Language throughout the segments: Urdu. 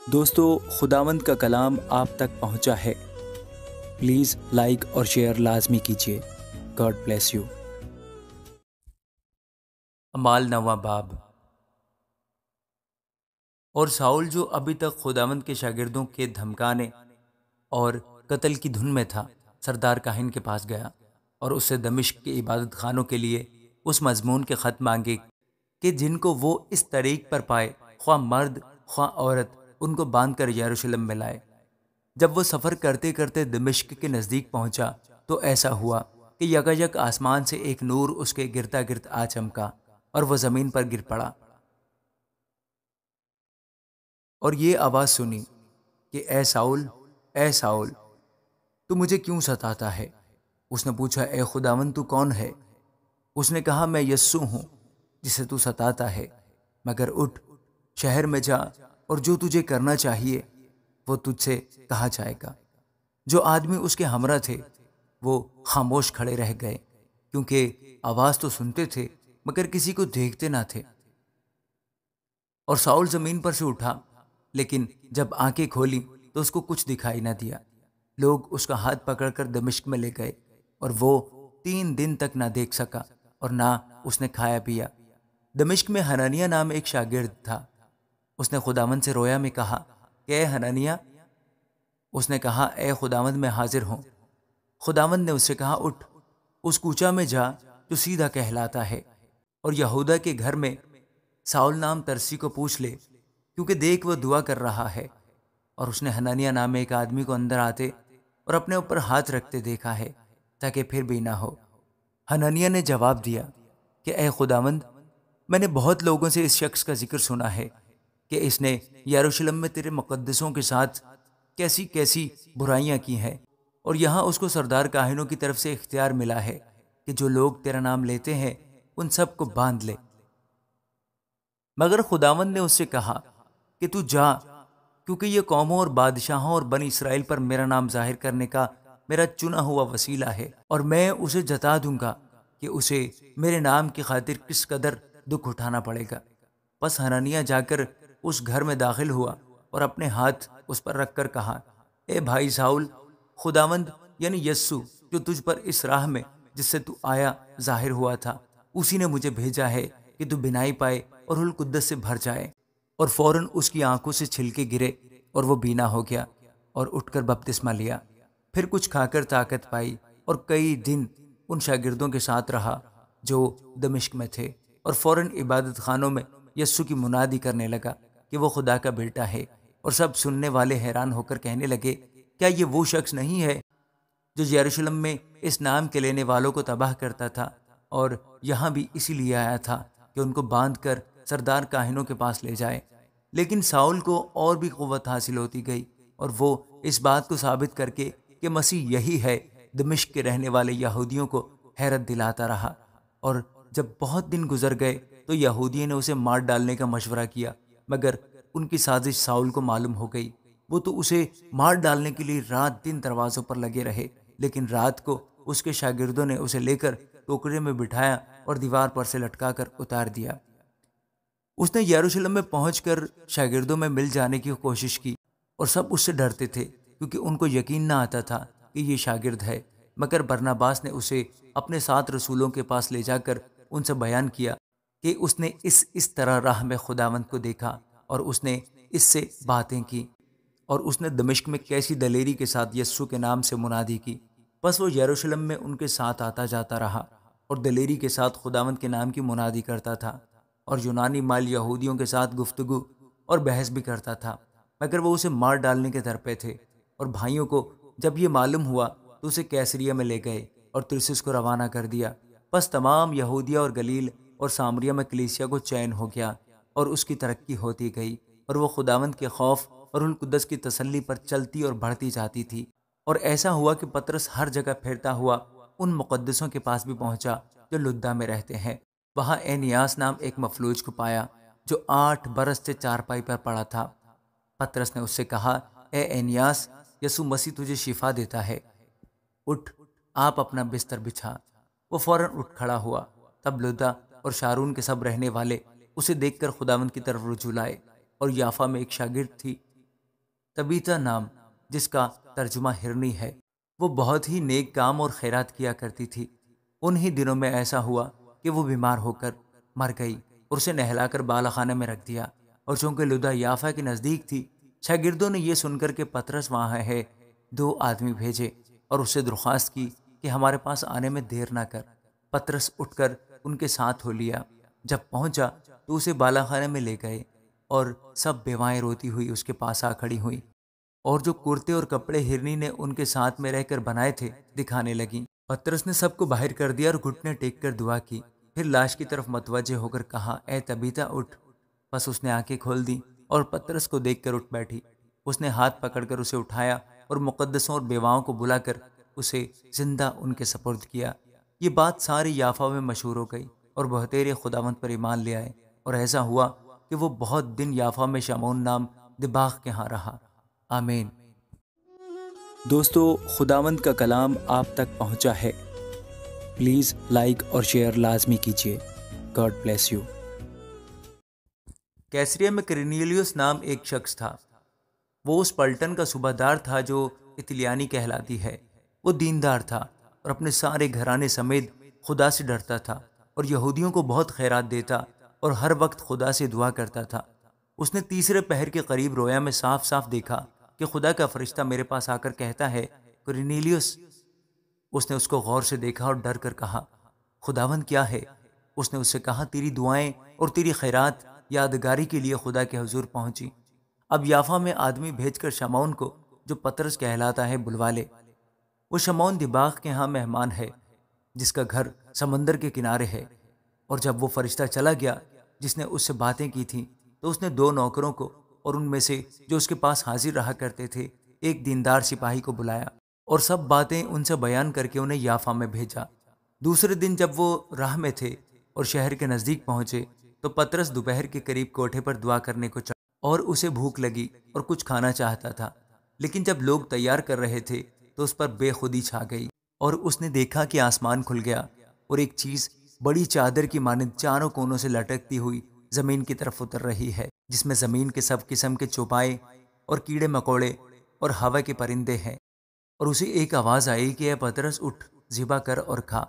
دوستو، خداوند کا کلام آپ تک پہنچا ہے۔ پلیز لائک اور شیئر لازمی کیجیے۔ God bless you. اعمال 9واں باب۔ اور ساؤل جو ابھی تک خداوند کے شاگردوں کے دھمکانے اور قتل کی دھن میں تھا، سردار کاہن کے پاس گیا اور اس سے دمشق کے عبادت خانوں کے لیے اس مضمون کے خط مانگے کہ جن کو وہ اس طریق پر پائے، خواہ مرد خواہ عورت، ان کو باندھ کر یروشلم میں لائے۔ جب وہ سفر کرتے کرتے دمشق کے نزدیک پہنچا تو ایسا ہوا کہ یکایک آسمان سے ایک نور اس کے گرتا گرد آ چمکا اور وہ زمین پر گر پڑا، اور یہ آواز سنی کہ اے ساؤل، اے ساؤل، تو مجھے کیوں ستاتا ہے؟ اس نے پوچھا، اے خداوند تو کون ہے؟ اس نے کہا، میں یسوع ہوں جسے تو ستاتا ہے، مگر اٹھ، شہر میں جا، اور جو تجھے کرنا چاہیے وہ تجھ سے کہا جائے گا۔ جو آدمی اس کے ہمراہ تھے وہ خاموش کھڑے رہ گئے، کیونکہ آواز تو سنتے تھے مگر کسی کو دیکھتے نہ تھے۔ اور ساؤل زمین پر سے اٹھا، لیکن جب آنکھیں کھولی تو اس کو کچھ دکھائی نہ دیا۔ لوگ اس کا ہاتھ پکڑ کر دمشق میں لے گئے، اور وہ 3 دن تک نہ دیکھ سکا اور نہ اس نے کھایا پیا۔ دمشق میں حنانیہ نام ایک شاگرد تھا۔ اس نے خداوند سے رویا میں کہا کہ اے حنانیہ۔ اس نے کہا، اے خداوند، میں حاضر ہوں۔ خداوند نے اس سے کہا، اٹھ، اس کوچہ میں جا جو سیدھا کہلاتا ہے، اور یہودا کے گھر میں ساؤل نام ترسی کو پوچھ لے، کیونکہ دیکھ وہ دعا کر رہا ہے۔ اور اس نے حنانیہ نام ایک آدمی کو اندر آتے اور اپنے اوپر ہاتھ رکھتے دیکھا ہے، تاکہ پھر بھی نہ ہو۔ حنانیہ نے جواب دیا کہ اے خداوند، میں نے بہت لوگوں سے اس شخص کا ذکر سنا ہے کہ اس نے یروشلم میں تیرے مقدسوں کے ساتھ کیسی کیسی برائیاں کی ہیں، اور یہاں اس کو سردار کاہنوں کی طرف سے اختیار ملا ہے کہ جو لوگ تیرا نام لیتے ہیں ان سب کو باندھ لے۔ مگر خداوند نے اس سے کہا کہ تو جا، کیونکہ یہ قوموں اور بادشاہوں اور بنی اسرائیل پر میرا نام ظاہر کرنے کا میرا چنا ہوا وسیلہ ہے، اور میں اسے جتا دوں گا کہ اسے میرے نام کی خاطر کس قدر دکھ اٹھانا پڑے گا۔ پس حنانیہ جا کر اس گھر میں داخل ہوا اور اپنے ہاتھ اس پر رکھ کر کہا، اے بھائی ساؤل، خداوند یعنی یسوع جو تجھ پر اس راہ میں جس سے تو آیا ظاہر ہوا تھا، اسی نے مجھے بھیجا ہے کہ تو بینائی پائے اور روح القدس سے بھر جائے۔ اور فوراً اس کی آنکھوں سے چھلکے گرے اور وہ بینا ہو گیا، اور اٹھ کر بپتسمہ لیا۔ پھر کچھ کھا کر طاقت پائی، اور کئی دن ان شاگردوں کے ساتھ رہا جو دمشق میں تھے، اور فوراً عبادت خانوں میں یسوع کی منادی کرنے لگا کہ وہ خدا کا بیٹا ہے۔ اور سب سننے والے حیران ہو کر کہنے لگے، کیا یہ وہ شخص نہیں ہے جو یروشلم میں اس نام کے لینے والوں کو تباہ کرتا تھا، اور یہاں بھی اسی لیے آیا تھا کہ ان کو باندھ کر سردار کاہنوں کے پاس لے جائے؟ لیکن ساؤل کو اور بھی قوت حاصل ہوتی گئی، اور وہ اس بات کو ثابت کر کے کہ مسیح یہی ہے، دمشق کے رہنے والے یہودیوں کو حیرت دلاتا رہا۔ اور جب بہت دن گزر گئے تو یہودیوں نے اسے مار ڈالنے کا مشورہ کیا، مگر ان کی سازش ساؤل کو معلوم ہو گئی۔ وہ تو اسے مار ڈالنے کے لیے رات دن دروازوں پر لگے رہے، لیکن رات کو اس کے شاگردوں نے اسے لے کر ٹوکرے میں بٹھایا اور دیوار پر سے لٹکا کر اتار دیا۔ اس نے یروشلم میں پہنچ کر شاگردوں میں مل جانے کی کوشش کی، اور سب اس سے ڈرتے تھے، کیونکہ ان کو یقین نہ آتا تھا کہ یہ شاگرد ہے۔ مگر برناباس نے اسے اپنے 7 رسولوں کے پاس لے جا کر ان سے بیان کیا کہ اس نے اس طرح راہ میں خداوند کو دیکھا، اور اس نے اس سے باتیں کی، اور اس نے دمشق میں کیسی دلیری کے ساتھ یسوع کے نام سے منادی کی۔ پس وہ یروشلم میں ان کے ساتھ آتا جاتا رہا، اور دلیری کے ساتھ خداوند کے نام کی منادی کرتا تھا، اور یونانی مال یہودیوں کے ساتھ گفتگو اور بحث بھی کرتا تھا، مگر وہ اسے مار ڈالنے کے در پہ تھے۔ اور بھائیوں کو جب یہ معلوم ہوا تو اسے کیسریہ میں لے گئے اور ترسس کو روانہ کر دیا۔ پس تمام یہودیہ اور گلیل اور سامریہ میں کلیسیا کو چین ہو گیا، اور اس کی ترقی ہوتی گئی، اور وہ خداوند کے خوف اور روح القدس کی تسلی پر چلتی اور بڑھتی جاتی تھی۔ اور ایسا ہوا کہ پطرس ہر جگہ پھرتا ہوا ان مقدسوں کے پاس بھی پہنچا جو لدہ میں رہتے ہیں۔ وہاں اینیاس نام ایک مفلوج کو پایا جو 8 برس سے چارپائی پر پڑا تھا۔ پطرس نے اس سے کہا، اے اینیاس، یسوع مسیح تجھے شفا دیتا ہے، اٹھ، آپ اپنا بستر بچھا۔ وہ فوراً اٹھ کھڑا ہوا۔ تب لدہ اور شارون کے سب رہنے والے اسے دیکھ کر خداوند کی طرف رجوع لائے۔ اور یافا میں ایک شاگرد تھی تبیتا نام، جس کا ترجمہ ہرنی ہے، وہ بہت ہی نیک کام اور خیرات کیا کرتی تھی۔ انہی دنوں میں ایسا ہوا کہ وہ بیمار ہو کر مر گئی اور اسے نہلا کر بالا خانے میں رکھ دیا۔ اور چونکہ لدا یافا کے نزدیک تھی، شاگردوں نے یہ سن کر کہ پطرس وہاں ہے، 2 آدمی بھیجے اور اس سے درخواست کی کہ ہمارے پاس آنے میں دیر نہ کر۔ پطرس اٹھ کر ان کے ساتھ ہو لیا۔ جب پہنچا تو اسے بالا خانے میں لے گئے اور سب بیوائیں روتی ہوئی اس کے پاس آ کھڑی ہوئیں، اور جو کرتے اور کپڑے ہرنی نے ان کے ساتھ میں رہ کر بنائے تھے دکھانے لگیں۔ پطرس نے سب کو باہر کر دیا اور گھٹنے ٹیک کر دعا کی، پھر لاش کی طرف متوجہ ہو کر کہا، اے تبیتا اٹھ۔ بس اس نے آنکھیں کھول دی اور پطرس کو دیکھ کر اٹھ بیٹھی۔ اس نے ہاتھ پکڑ کر اسے اٹھایا اور مقدسوں اور بیواؤں کو بلا کر اسے زندہ ان کے سپرد کیا۔ یہ بات ساری یافا میں مشہور ہو گئی اور بہتیرے خداوند پر ایمان لے آئے، اور ایسا ہوا کہ وہ بہت دن یافا میں شمعون نام دباغ کے ہاں رہا۔ آمین۔ دوستو، خداوند کا کلام آپ تک پہنچا ہے، پلیز لائک اور شیئر لازمی کیجیے۔ God bless you. کیسریا میں کرینیلیوس نام ایک شخص تھا۔ وہ اس پلٹن کا صوبہ دار تھا جو اتلیانی کہلاتی ہے۔ وہ دیندار تھا اور اپنے سارے گھرانے سمیت خدا سے ڈرتا تھا اور یہودیوں کو بہت خیرات دیتا اور ہر وقت خدا سے دعا کرتا تھا۔ اس نے تیسرے پہر کے قریب رویا میں صاف صاف دیکھا کہ خدا کا فرشتہ میرے پاس آ کر کہتا ہے، کرینیلیوس۔ اس نے اس کو غور سے دیکھا اور ڈر کر کہا، خداوند کیا ہے؟ اس نے اس سے کہا، تیری دعائیں اور تیری خیرات یادگاری کے لیے خدا کے حضور پہنچی۔ اب یافا میں آدمی بھیج کر شمعون کو، جو پطرس کہلاتا ہے، بلوا لے۔ وہ شمعون دباغ کے ہاں مہمان ہے، جس کا گھر سمندر کے کنارے ہے۔ اور جب وہ فرشتہ چلا گیا جس نے اس سے باتیں کی تھیں، تو اس نے 2 نوکروں کو اور ان میں سے جو اس کے پاس حاضر رہا کرتے تھے ایک دیندار سپاہی کو بلایا اور سب باتیں ان سے بیان کر کے انہیں یافا میں بھیجا۔ دوسرے دن جب وہ راہ میں تھے اور شہر کے نزدیک پہنچے تو پطرس دوپہر کے قریب کوٹھے پر دعا کرنے کو چڑھا اور اسے بھوک لگی اور کچھ کھانا چاہتا تھا، لیکن جب لوگ تیار کر رہے تھے تو اس پر بے خودی چھا گئی، اور اس نے دیکھا کہ آسمان کھل گیا اور ایک چیز بڑی چادر کی مانند چاروں کونوں سے لٹکتی ہوئی زمین کی طرف اتر رہی ہے، جس میں زمین کے سب قسم کے چوپائے اور کیڑے مکوڑے اور ہوا کے پرندے ہیں۔ اور اسے ایک آواز آئی کہ اے پطرس اٹھ، ذبح کر اور کھا۔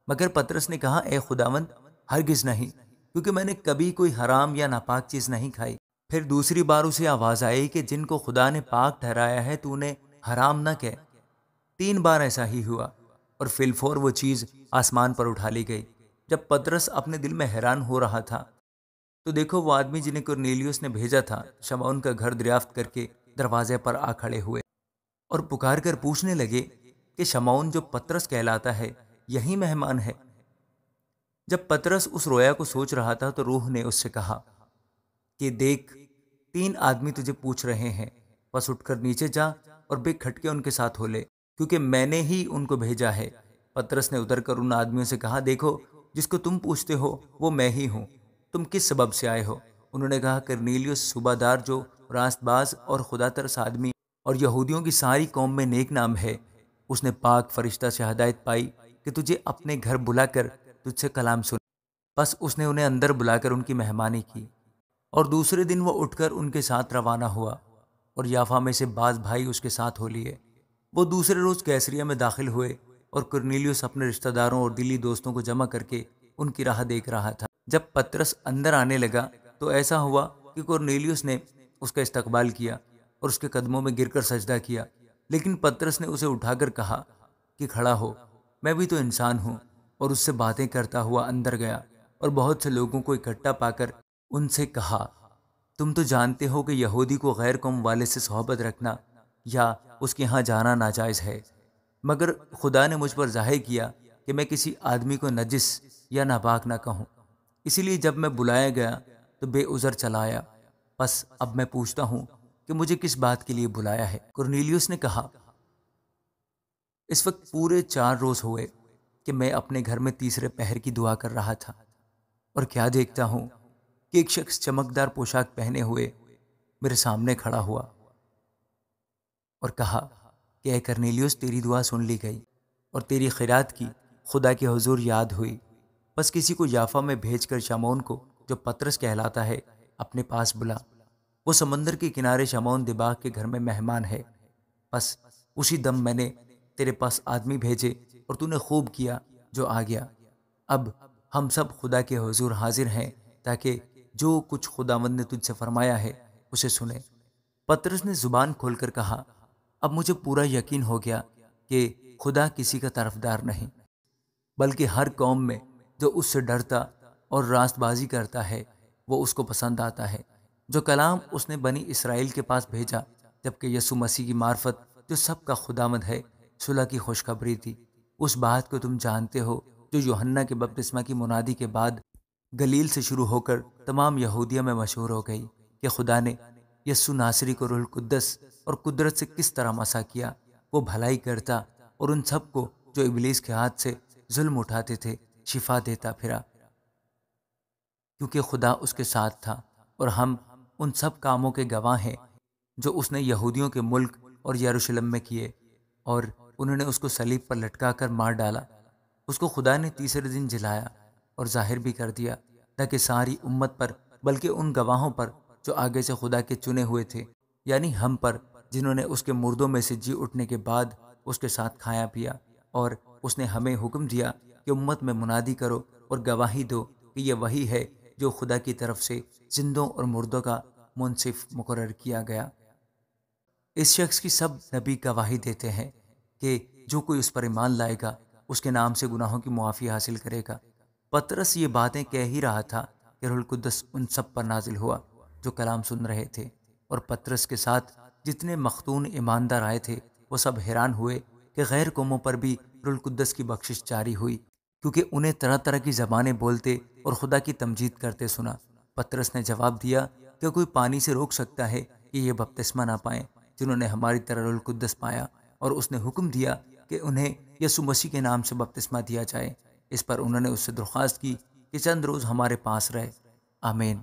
مگر پطرس نے کہا، اے خداوند، ہرگز نہیں، کیونکہ میں نے کبھی کوئی حرام یا ناپاک چیز نہیں کھائی۔ پھر دوسری بار اسے آواز آئی کہ جن کو خدا نے پاک ٹھہرایا ہے تو انہیں حرام نہ کہہ۔ 3 بار ایسا ہی ہوا، اور فی الفور وہ چیز آسمان پر اٹھا لی گئی۔ جب پطرس اپنے دل میں حیران ہو رہا تھا تو دیکھو، وہ آدمی جنہیں کرنیلیوس نے بھیجا تھا شمعون کا گھر دریافت کر کے دروازے پر آ کھڑے ہوئے اور پکار کر پوچھنے لگے کہ شمعون جو پطرس کہلاتا ہے یہی مہمان ہے۔ جب پطرس اس رویا کو سوچ رہا تھا تو روح نے اس سے کہا کہ دیکھ، 3 آدمی تجھے پوچھ رہے ہیں، بس اٹھ کر نیچے جا اور بے کھٹکے ان کے ساتھ ہو لے، کیونکہ میں نے ہی ان کو بھیجا ہے۔ پطرس نے اتر کر ان آدمیوں سے کہا، دیکھو، جس کو تم پوچھتے ہو وہ میں ہی ہوں۔ تم کس سبب سے آئے ہو؟ انہوں نے کہا، کرنیلیوس صوبہ دار جو راست باز اور خدا ترس آدمی اور یہودیوں کی ساری قوم میں نیک نام ہے، اس نے پاک فرشتہ سے ہدایت پائی کہ تجھے اپنے گھر بلا کر تجھ سے کلام سن۔ بس اس نے انہیں اندر بلا کر ان کی مہمانی کی، اور دوسرے دن وہ اٹھ کر ان کے ساتھ روانہ ہوا، اور یافا میں سے بعض بھائی اس کے ساتھ ہو لیے۔ وہ دوسرے روز کیسریا میں داخل ہوئے، اور کرنیلیوس اپنے رشتہ داروں اور دلی دوستوں کو جمع کر کے ان کی راہ دیکھ رہا تھا۔ جب پطرس اندر آنے لگا تو ایسا ہوا کہ کرنیلیوس نے اس کا استقبال کیا اور اس کے قدموں میں گر کر سجدہ کیا، لیکن پطرس نے اسے اٹھا کر کہا کہ کھڑا ہو، میں بھی تو انسان ہوں، اور اس سے باتیں کرتا ہوا اندر گیا اور بہت سے لوگوں کو اکٹھا پا کر ان سے کہا، تم تو جانتے ہو کہ یہودی کو غیر قوم والے سے صحبت رکھنا یا اس کے ہاں جانا ناجائز ہے، مگر خدا نے مجھ پر ظاہر کیا کہ میں کسی آدمی کو نجس یا ناپاک نہ کہوں، اسی لیے جب میں بلایا گیا تو بے عذر چلا آیا۔ بس اب میں پوچھتا ہوں کہ مجھے کس بات کے لیے بلایا ہے؟ کرنیلیوس نے کہا، اس وقت پورے 4 روز ہوئے کہ میں اپنے گھر میں تیسرے پہر کی دعا کر رہا تھا، اور کیا دیکھتا ہوں کہ ایک شخص چمکدار پوشاک پہنے ہوئے میرے سامنے کھڑا ہوا اور کہا کہ اے کرنیلیوس، تیری دعا سن لی گئی اور تیری خیرات کی خدا کے حضور یاد ہوئی۔ بس کسی کو یافا میں بھیج کر شمعون کو، جو پطرس کہلاتا ہے، اپنے پاس بلا۔ وہ سمندر کے کنارے شمعون دباغ کے گھر میں مہمان ہے۔ بس اسی دم میں نے تیرے پاس آدمی بھیجے اور تو نے خوب کیا جو آ گیا۔ اب ہم سب خدا کے حضور حاضر ہیں تاکہ جو کچھ خداوند نے تجھ سے فرمایا ہے اسے سنے۔ پطرس نے زبان کھول کر کہا، اب مجھے پورا یقین ہو گیا کہ خدا کسی کا طرفدار نہیں، بلکہ ہر قوم میں جو اس سے ڈرتا اور راست بازی کرتا ہے وہ اس کو پسند آتا ہے۔ جو کلام اس نے بنی اسرائیل کے پاس بھیجا جبکہ یسوع مسیح کی معرفت جو سب کا خداوند ہے صلح کی خوشخبری تھی، اس بات کو تم جانتے ہو جو یوحنا کے بپتسمہ کی منادی کے بعد گلیل سے شروع ہو کر تمام یہودیہ میں مشہور ہو گئی، کہ خدا نے یسوع ناصری کو روح القدس اور قدرت سے کس طرح مسح کیا۔ وہ بھلائی کرتا اور ان سب کو جو ابلیس کے ہاتھ سے ظلم اٹھاتے تھے شفا دیتا پھرا، کیونکہ خدا اس کے ساتھ تھا۔ اور ہم ان سب کاموں کے گواہ ہیں جو اس نے یہودیوں کے ملک اور یروشلم میں کیے، اور انہوں نے اس کو صلیب پر لٹکا کر مار ڈالا۔ اس کو خدا نے تیسرے دن جلایا اور ظاہر بھی کر دیا، تاکہ ساری امت پر بلکہ ان گواہوں پر جو آگے سے خدا کے چنے ہوئے تھے، یعنی ہم پر، جنہوں نے اس کے مردوں میں سے جی اٹھنے کے بعد اس کے ساتھ کھایا پیا۔ اور اس نے ہمیں حکم دیا کہ امت میں منادی کرو اور گواہی دو کہ یہ وہی ہے جو خدا کی طرف سے زندوں اور مردوں کا منصف مقرر کیا گیا۔ اس شخص کی سب نبی گواہی دیتے ہیں کہ جو کوئی اس پر ایمان لائے گا اس کے نام سے گناہوں کی معافی حاصل کرے گا۔ پطرس یہ باتیں کہہ ہی رہا تھا کہ روح القدس ان سب پر نازل ہوا جو کلام سن رہے تھے، اور پطرس کے ساتھ جتنے مختون ایماندار آئے تھے وہ سب حیران ہوئے کہ غیر قوموں پر بھی روح القدس کی بخشش جاری ہوئی، کیونکہ انہیں طرح طرح کی زبانیں بولتے اور خدا کی تمجید کرتے سنا۔ پطرس نے جواب دیا کہ کوئی پانی سے روک سکتا ہے کہ یہ بپتسمہ نہ پائیں جنہوں نے ہماری طرح روح القدس پایا؟ اور اس نے حکم دیا کہ انہیں یسوع مسیح کے نام سے بپتسمہ دیا جائے۔ اس پر انہوں نے اس سے درخواست کی کہ چند روز ہمارے پاس رہے۔ آمین۔